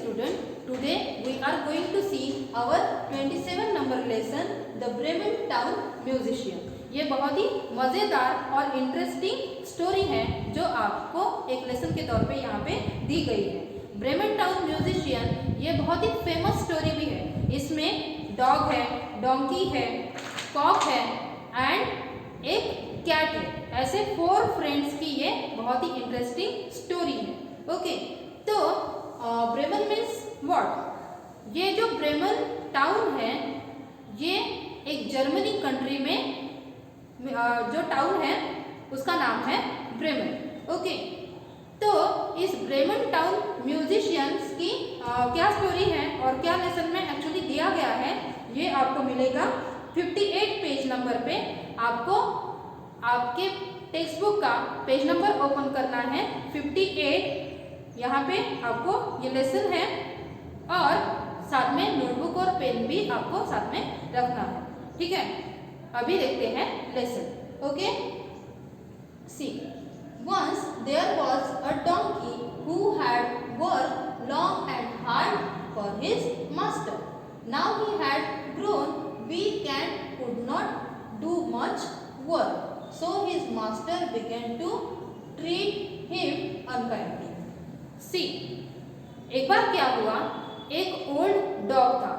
student, today we are going to see our 27 number lesson, the Bremen Town Musician. ये बहुत ही मज़ेदार और interesting story है जो आपको एक लेसन के तौर पे यहाँ पे दी गई है. ब्रेमन टाउन म्यूजिशियन ये बहुत ही फेमस स्टोरी भी है. इसमें डॉग है, डोंकी है, कॉक है एंड एक कैट है. ऐसे 4 फ्रेंड्स की ये बहुत ही इंटरेस्टिंग स्टोरी है. ओके, तो ब्रेमन मीन्स व्हाट? ये जो ब्रेमन टाउन है ये एक जर्मनी कंट्री में जो टाउन है उसका नाम है ब्रेमन. ओके, तो इस ब्रेमन टाउन म्यूजिशियंस की क्या स्टोरी है और क्या लेसन में एक्चुअली दिया गया है ये आपको मिलेगा 58 पेज नंबर पे. आपको आपके टेक्स्ट बुक का पेज नंबर ओपन करना है 58. यहाँ पे आपको ये लेसन है और साथ में नोटबुक और पेन भी आपको साथ में रखना है. ठीक है, अभी देखते हैं lesson. Okay, see. Once there was a donkey who had worked long and hard for his master. Now he had grown weak and could not do much work. So his master began to treat him unkindly. See, एक बार क्या हुआ, एक old dog था.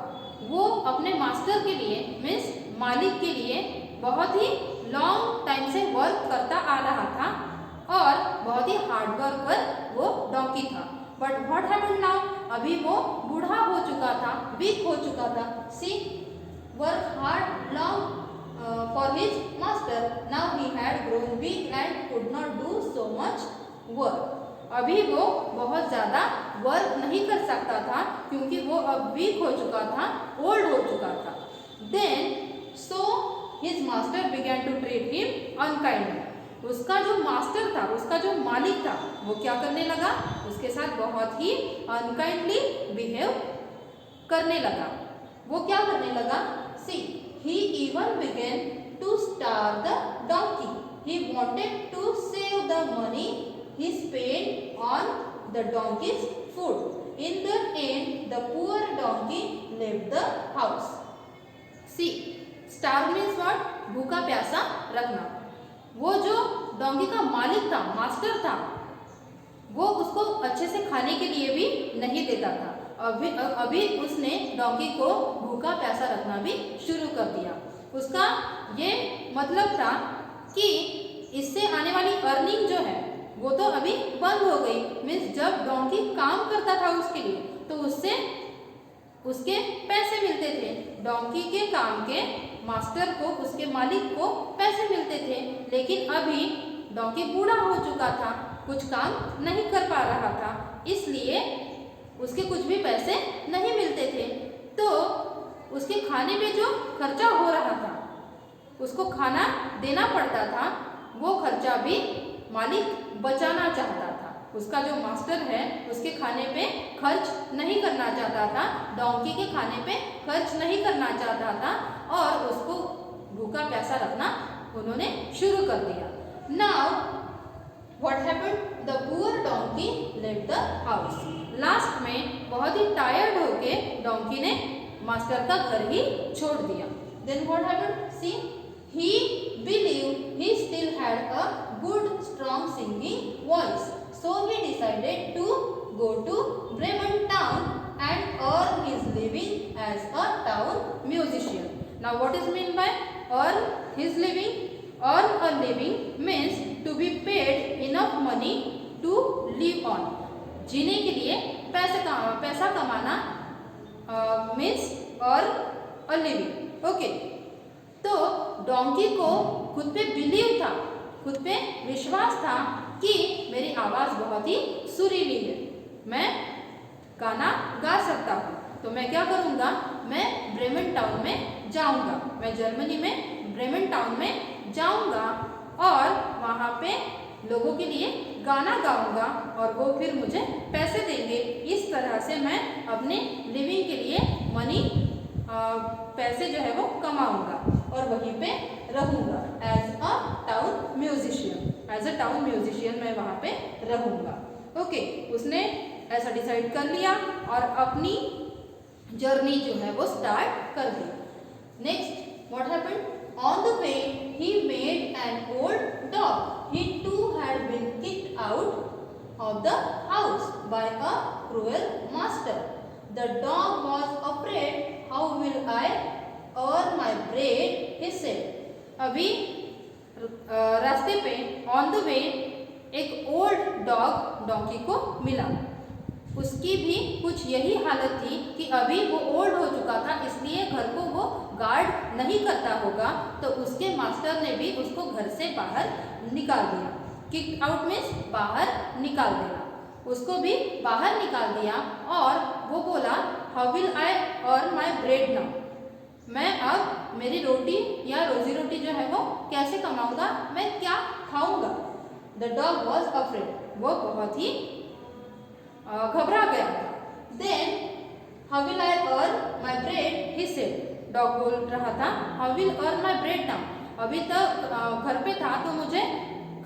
वो अपने master के लिए means मालिक के लिए बहुत ही लॉन्ग टाइम से वर्क करता आ रहा था और बहुत ही हार्ड वर्कर वो डॉगी था. But what happened now? अभी वो बूढ़ा हो चुका था, वीक हो चुका था. See, work hard long for his master. Now he had grown weak and could not do so much work. अभी वो बहुत ज़्यादा वर्क नहीं कर सकता था क्योंकि वो अब वीक हो चुका था, ओल्ड हो चुका था. Then so his master began to treat him unkindly. उसका जो मास्टर था, उसका जो मालिक था, वो क्या करने लगा? उसके साथ बहुत ही अनकाइंडली बिहेव करने लगा. वो क्या करने लगा? See, he even began to starve the donkey. He wanted to save the money he spent on the donkey's food. In the end, the poor donkey left the house. See, starve means what? भूखा प्यासा रखना. वो जो donkey का मालिक था, master था, वो उसको अच्छे से खाने के लिए भी नहीं देता था. अभी उसने डोंकी को भूखा प्यासा रखना भी शुरू कर दिया. उसका ये मतलब था कि इससे आने वाली अर्निंग जो है वो तो अभी बंद हो गई. मीन्स जब डोंकी काम करता था उसके लिए तो उससे उसके पैसे मिलते थे. डोंकी के काम के मास्टर को, उसके मालिक को पैसे मिलते थे. लेकिन अभी डोंकी बूढ़ा हो चुका था, कुछ काम नहीं कर पा रहा था, इसलिए उसके कुछ भी पैसे नहीं मिलते थे. तो उसके खाने में जो खर्चा हो रहा था, उसको खाना देना पड़ता था, वो खर्चा भी मालिक बचाना चाहता था. उसका जो मास्टर है उसके खाने पे खर्च नहीं करना चाहता था, डोंकी के खाने पे खर्च नहीं करना चाहता था और उसको भूखा प्यासा रखना उन्होंने शुरू कर दिया. Now what happened? The poor donkey left the house. Last में बहुत ही टायर्ड होके डोंकी ने मास्टर का घर ही छोड़ दिया. Then what happened? See, he believed he still had a good strong singing voice, so he decided to go to Bremen town and earn his living as a town musician. Now what is meant by earn his living? Earn a living means to be paid enough money to live on. जीने के लिए पैसा कमाना means earn a living. Okay, तो donkey को खुद पे believe था, खुद पे विश्वास था कि मेरी आवाज़ बहुत ही सुरीली है, मैं गाना गा सकता हूँ. तो मैं क्या करूँगा? मैं ब्रेमन टाउन में जाऊँगा. मैं जर्मनी में ब्रेमन टाउन में जाऊँगा और वहाँ पे लोगों के लिए गाना गाऊँगा और वो फिर मुझे पैसे देंगे. इस तरह से मैं अपने लिविंग के लिए मनी पैसे जो है वो कमाऊँगा और वहीं पे रहूँगा. एज अ टाउन म्यूजिशियन, मैं वहाँ पे रहूँगा. ओके, उसने ऐसा डिसाइड कर लिया और अपनी जर्नी जो है वो स्टार्ट कर दी। Next what happened? On the way he made an old dog. He too had been kicked out of the house by a cruel master. The dog was afraid. How will I earn my bread, he said. अभी रास्ते पे on the वे एक old dog donkey को मिला। उसकी भी कुछ यही हालत थी कि अभी वो ओल्ड हो चुका था, इसलिए घर को वो गार्ड नहीं करता होगा, तो उसके मास्टर ने भी उसको घर से बाहर निकाल दिया। किक आउट मीन्स बाहर निकाल देना। उसको भी बाहर निकाल दिया और वो बोला how will I earn my bread now. मैं अब मेरी रोटी या रोजी रोटी जो है वो कैसे कमाऊंगा, मैं क्या खाऊंगा। The dog was afraid. वो बहुत ही घबरा गया। Then how will I earn my bread, he said. Dog बोल रहा था how will earn my bread now. अभी तक घर पे था तो मुझे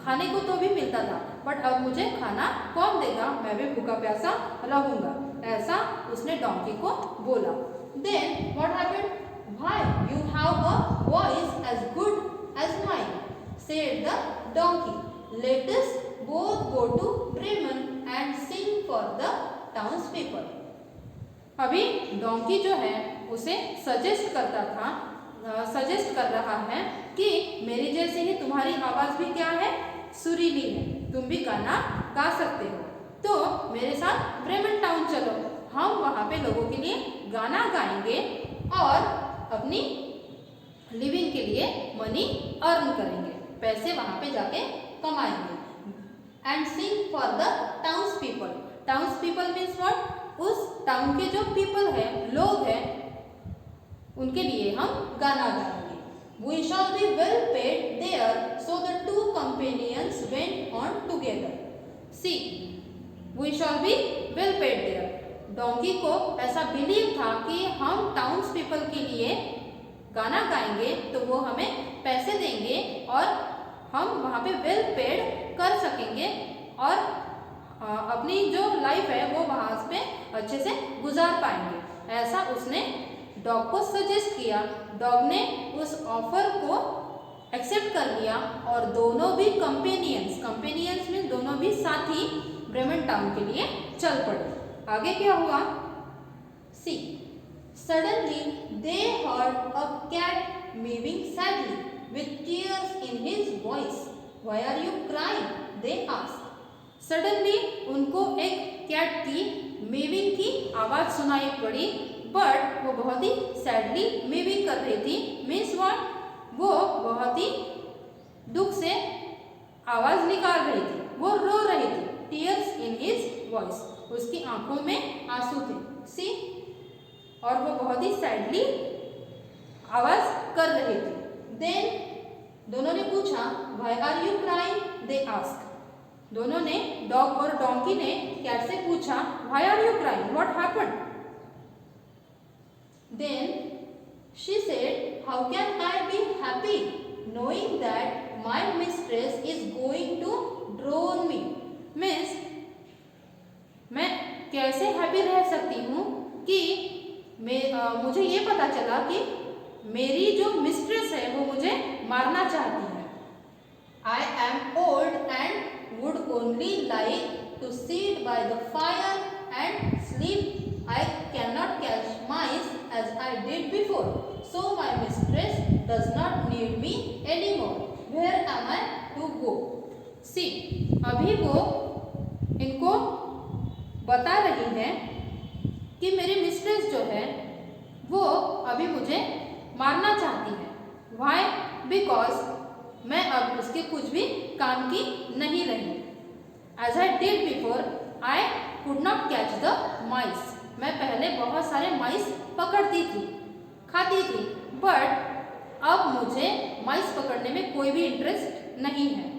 खाने को तो भी मिलता था, बट अब मुझे खाना कौन देगा, मैं भी भूखा प्यासा रहूंगा। ऐसा उसने डोंकी को बोला। Then what happened? Why, you have a voice as good as mine, said the donkey. Let us both go to Bremen and sing for the townspeople. अभी डोंकी जो है उसे सजेस्ट कर रहा है कि मेरी जैसे ही तुम्हारी आवाज भी क्या है, सुरीली है, तुम भी गाना गा सकते हो, तो मेरे साथ ब्रेमन टाउन चलो। हम वहाँ पे लोगों के लिए गाना गाएंगे और अपनी लिविंग के लिए मनी अर्न करेंगे, पैसे वहाँ पे जाके कमाएंगे। And sing for the towns people. Towns people means what? उस टाउन के जो पीपल है, लोग हैं, उनके लिए हम गाना गाएंगे। We shall be well paid there, so the two companions went on together. See, we shall be well paid there. Donkey को ऐसा बिलीव था कि हम टाउन्स पीपल के लिए गाना गाएंगे तो वो हमें पैसे देंगे और हम वहाँ पे वेल पेड कर सकेंगे और अपनी जो लाइफ है वो वहाँ पे अच्छे से गुजार पाएंगे। ऐसा उसने डॉग को सजेस्ट किया। डॉग ने उस ऑफर को एक्सेप्ट कर लिया और दोनों भी कंपेनियंस में दोनों भी साथी ब्रेमन टाउन के लिए चल पड़े। आगे क्या हुआ? सी, suddenly they heard a cat meowing sadly with tears in his voice. Why are you crying? They asked. Suddenly उनको एक कैट की मेविंग की आवाज सुनाई पड़ी, बट वो बहुत ही सैडली मेविंग कर रही थी। Means what? वो बहुत ही दुख से आवाज निकाल रही थी, वो रो रही थी। टीयर्स इन हिज वॉइस, उसकी आंखों में आंसू थे। सी, और वो बहुत ही सैडली आवाज कर रही थी। देन दोनों ने पूछा why are you crying, they ask. दोनों ने, डॉग और डोंकी ने कैट से पूछा why are you crying, what happened. Then she said how can I be happy knowing that my mistress is going to drown me. मीन्स मैं कैसे happy रह सकती हूँ कि मुझे ये पता चला कि मेरी जो मिस्ट्रेस है वो मुझे मारना चाहती है। I am old and would only like to sit by the fire and sleep. I cannot catch mice as I did before, so my mistress does not need me anymore. Where am I to go? See, अभी वो इनको बता रही है कि मेरी mistress जो है वो अभी मुझे मारना चाहती है। Why? Because मैं अब उसके कुछ भी काम की नहीं रही। As I did before, I could not catch the mice. मैं पहले बहुत सारे माइस पकड़ती थी, खाती थी, बट अब मुझे माइस पकड़ने में कोई भी इंटरेस्ट नहीं है।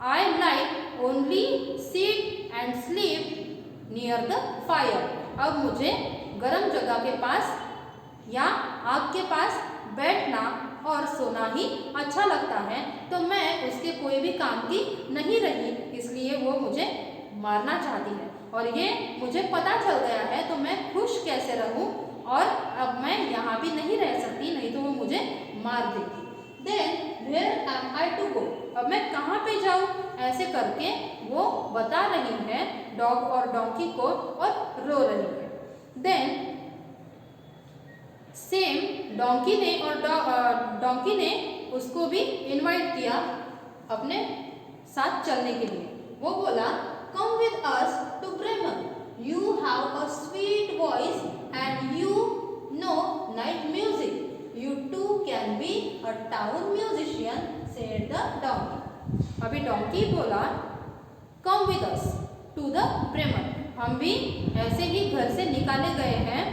I like only sit and sleep near the fire. अब मुझे गर्म जगह के पास या आग के पास बैठना और सोना ही अच्छा लगता है, तो मैं उसके कोई भी काम की नहीं रही, इसलिए वो मुझे मारना चाहती है। और ये मुझे पता चल गया है तो मैं खुश कैसे रहूं और अब मैं यहाँ भी नहीं रह सकती, नहीं तो वो मुझे मार देगी। Then where am I to go, अब मैं कहाँ पे जाऊँ, ऐसे करके वो बता रही है डॉग और डोंकी को और रो रही है। देन सेम डोंकी ने और डोंकी ने उसको भी इनवाइट किया अपने साथ चलने के लिए। वो बोला come with us to Bremen, you have a sweet voice and you know night music, you too can be a town musician, said the donkey. अभी डोंकी बोला come with us to the Bremen, हम भी ऐसे ही घर से निकाले गए हैं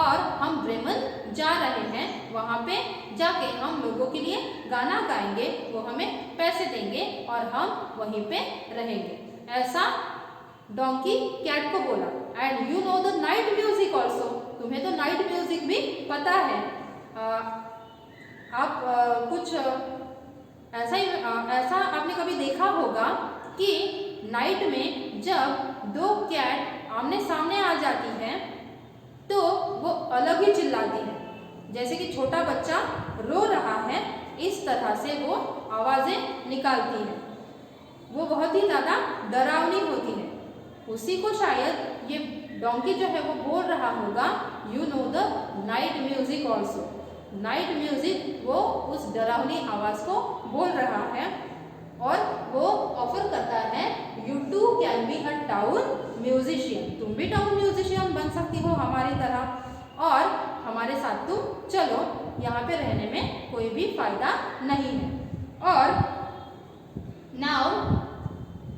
और हम ब्रेमन जा रहे हैं, वहाँ पे जाके हम लोगों के लिए गाना गाएंगे, वो हमें पैसे देंगे और हम वहीं पे रहेंगे, ऐसा डोंकी कैट को बोला। And you know the night music also, तुम्हें तो नाइट म्यूजिक भी पता है। आप कुछ ऐसा आपने कभी देखा होगा कि नाइट में जब दो कैट आमने सामने आ जाती हैं तो वो अलग ही चिल्लाती है, जैसे कि छोटा बच्चा रो रहा है, इस तरह से वो आवाज़ें निकालती है। वो बहुत ही ज़्यादा डरावनी होती है। उसी को शायद ये डोंकी जो है वो बोल रहा होगा you know the night music also. Night music वो उस डरावनी आवाज़ को बोल रहा है और वो ऑफर करता है you too can be a town musician, तुम भी टाउन म्यूजिशियन बन सकती हो हमारी तरह और हमारे साथ तुम चलो, यहाँ पे रहने में कोई भी फायदा नहीं है। और now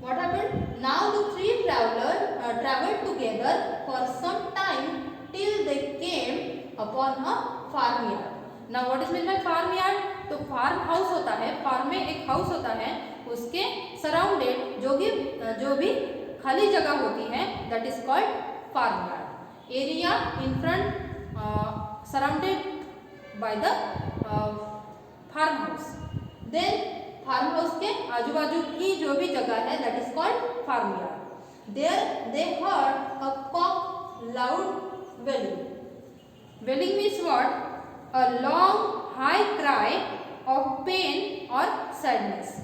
what happened, now the three travelled together for some time till they came upon a farmyard. Now what is mean by farmyard, तो फार्म हाउस होता है, फार्म में एक हाउस होता है, उसके सराउंडेड जो भी खाली जगह होती है that is called farmyard. Area in front surrounded by the farmhouse. Then farmhouse के आजू बाजू की जो भी जगह है that is called farmyard. There they heard a cock loud wailing. Wailing means what, a long high cry of pain और sadness.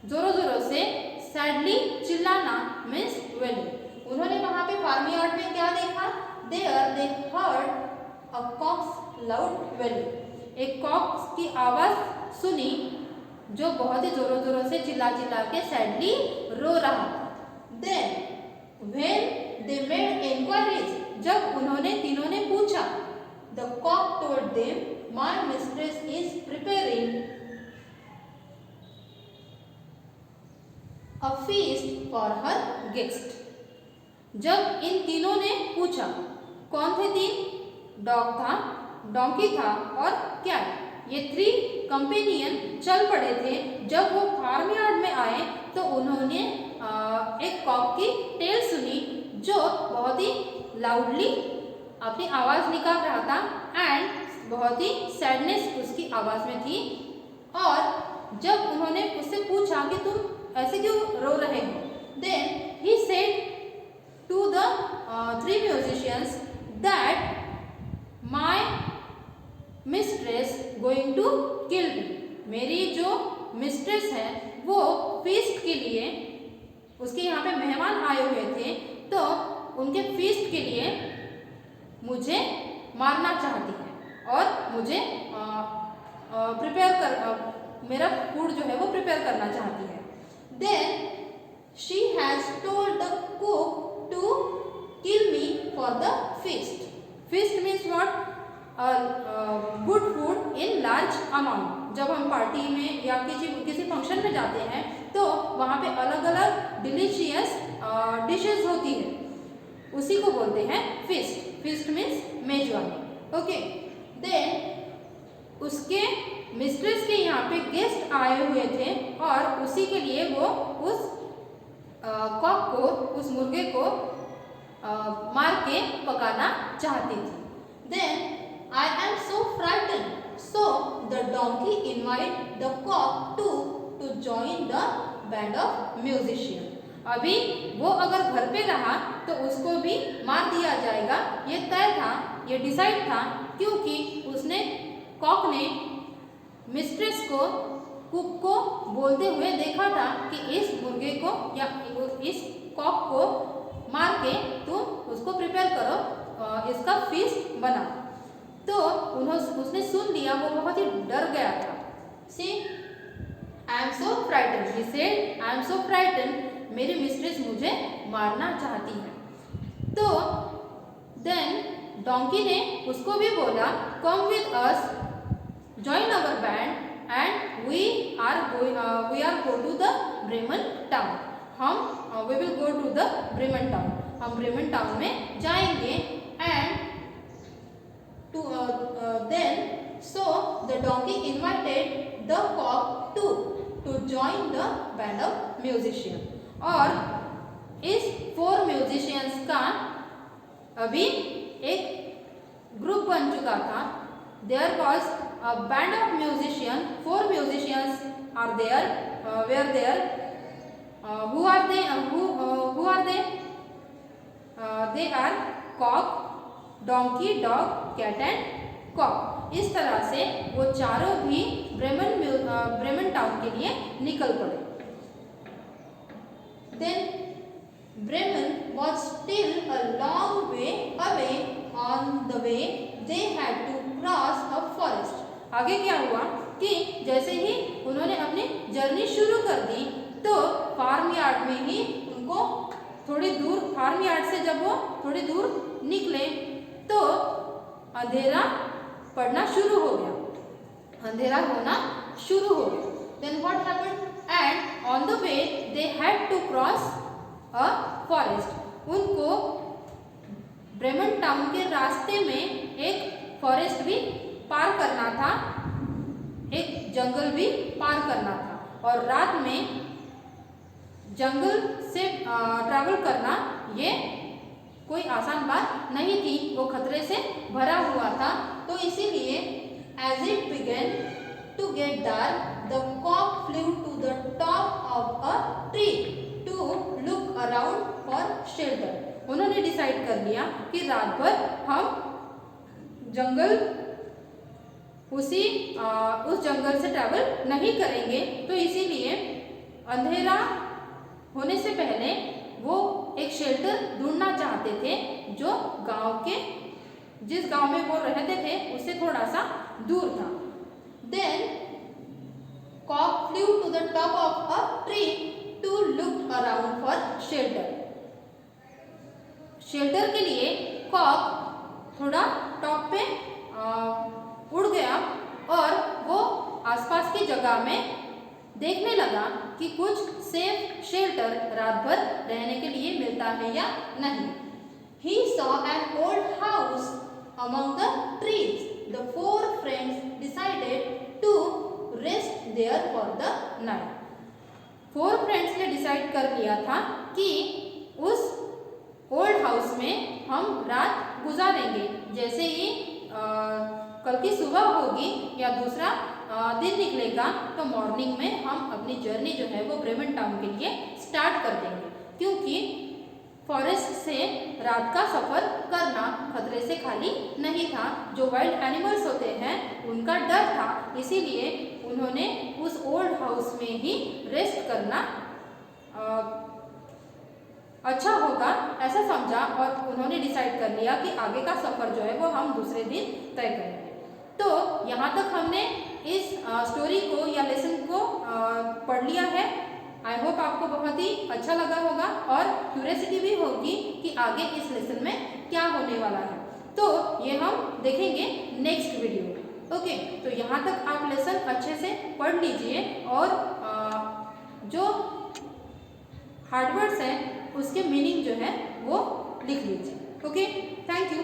जोरों जोरों से सैडली चिल्लाना मीन्स वेलिंग। उन्होंने वहां पे फार्म यार्ड में क्या देखा, there they heard a cocks loud wailing, एक कॉक्स की आवाज सुनी जो बहुत ही जोरों जोरों से चिल्ला चिल्ला के सैडली रो रहा था। Then when they made inquiries, जब उन्होंने तीनों ने पूछा, the cock told them my mistress is preparing a feast for her guest. जब इन तीनों ने पूछा, कौन थे तीन, डॉग था, डोंकी था और कैट, ये थ्री कंपेनियन चल पड़े थे। जब वो फार्म यार्ड में आए तो उन्होंने एक कॉक की टेल सुनी जो बहुत ही लाउडली अपनी आवाज़ निकाल रहा था एंड बहुत ही सैडनेस उसकी आवाज़ में थी। और जब उन्होंने उससे पूछा कि तुम ऐसे क्यों रो रहे हो, then he said to the three musicians that my mistress going to kill me, मेरी जो मिस्ट्रेस है वो फीस्ट के लिए, उसके यहाँ पे मेहमान आए हुए थे तो उनके फीस्ट के लिए मुझे मारना चाहती है और मुझे मेरा फूड जो है वो प्रिपेयर करना चाहती है। Then she has told the cook to kill me for the feast. Feast means what, good food in large amount. जब हम पार्टी में या किसी फंक्शन में जाते हैं तो वहाँ पे अलग अलग डिलीशियस डिशेस होती है, उसी को बोलते हैं फीस्ट। फीस्ट मीन्स मेजबानी। ओके, देन उसके मिस्ट्रेस के यहाँ पे गेस्ट आए हुए थे और उसी के लिए वो उस कॉक को, उस मुर्गे को मार के पकाना चाहती थी। Then I am so frightened, so the donkey invited the cock to join the band of musicians. अभी वो अगर घर पे रहा तो उसको भी मार दिया जाएगा, ये तय था, ये डिसाइड था, क्योंकि उसने कॉक ने मिस्ट्रेस को कुक को बोलते हुए देखा था कि इस मुर्गे को या इस कॉक को मार के तुम उसको प्रिपेयर करो, इसका फीस्ट बना। तो उसने सुन लिया, वो बहुत ही डर गया था। See I am so frighten, he said I am so frighten, मेरी मिस्ट्रेस मुझे मारना चाहती है। तो देन डोंकी ने उसको भी बोला, come with us, join our band and we are go to the Bremen town. हम we will go to the Bremen town, हम ब्रेमन टाउन में जाएंगे। And to then so the donkey invited the cock to join the band of musician। और इस 4 musicians का अभी एक group बन चुका था। There was a band of musician, 4 musicians are there, were there। who are they? Who are they? They are cock, donkey, dog, cat and cock. इस तरह से वो चारों भी ब्रेमन टाउन के लिए निकल पड़े। Then Bremen was still a long way away, on the way they had to cross a forest. आगे क्या हुआ कि जैसे ही उन्होंने अपनी जर्नी शुरू कर दी तो फार्म यार्ड में ही उनको थोड़ी दूर, फार्म यार्ड से जब वो थोड़ी दूर निकले तो अंधेरा पड़ना शुरू हो गया, अंधेरा होना शुरू हो गया। Then what happened, and on the way they had to cross a forest. उनको ब्रेमन टाउन के रास्ते में एक फॉरेस्ट भी पार करना था, एक जंगल भी पार करना था। और रात में जंगल से ट्रैवल करना ये कोई आसान बात नहीं थी, वो खतरे से भरा हुआ था। तो इसीलिए as it began to get dark, the cock flew to the top of a tree to look around for shelter. उन्होंने डिसाइड कर लिया कि रात भर हम जंगल उस जंगल से ट्रैवल नहीं करेंगे। तो इसीलिए अंधेरा होने से पहले वो एक शेल्टर ढूंढना चाहते थे जो जिस गांव में वो रहते थे उससे थोड़ा सा दूर था। Then cock flew to the top of a tree to look around for shelter. Shelter के लिए कॉक थोड़ा टॉप पे उड़ गया और वो आसपास की जगह में देखने लगा कि कुछ सेफ शेल्टर रात भर रहने के लिए मिलता है या नहीं। He saw an old house among the trees. The 4 friends decided to rest there for the night. 4 friends ने डिसाइड कर लिया था कि उस ओल्ड हाउस में हम रात गुजारेंगे। जैसे ही कल की सुबह होगी या दूसरा दिन निकलेगा तो मॉर्निंग में हम अपनी जर्नी जो है वो ब्रेमन टाउन के लिए स्टार्ट कर देंगे, क्योंकि फॉरेस्ट से रात का सफ़र करना खतरे से खाली नहीं था। जो वाइल्ड एनिमल्स होते हैं उनका डर था, इसीलिए उन्होंने उस ओल्ड हाउस में ही रेस्ट करना अच्छा होगा ऐसा समझा और उन्होंने डिसाइड कर लिया कि आगे का सफ़र जो है वो हम दूसरे दिन तय करेंगे। तो यहाँ तक हमने इस स्टोरी को या लेसन को पढ़ लिया है। आई होप आपको बहुत ही अच्छा लगा होगा और क्यूरियोसिटी भी होगी कि आगे इस लेसन में क्या होने वाला है। तो ये हम देखेंगे नेक्स्ट वीडियो में। ओके, तो यहाँ तक आप लेसन अच्छे से पढ़ लीजिए और जो हार्ड वर्ड्स हैं उसके मीनिंग जो है वो लिख लीजिए। Okay, thank you.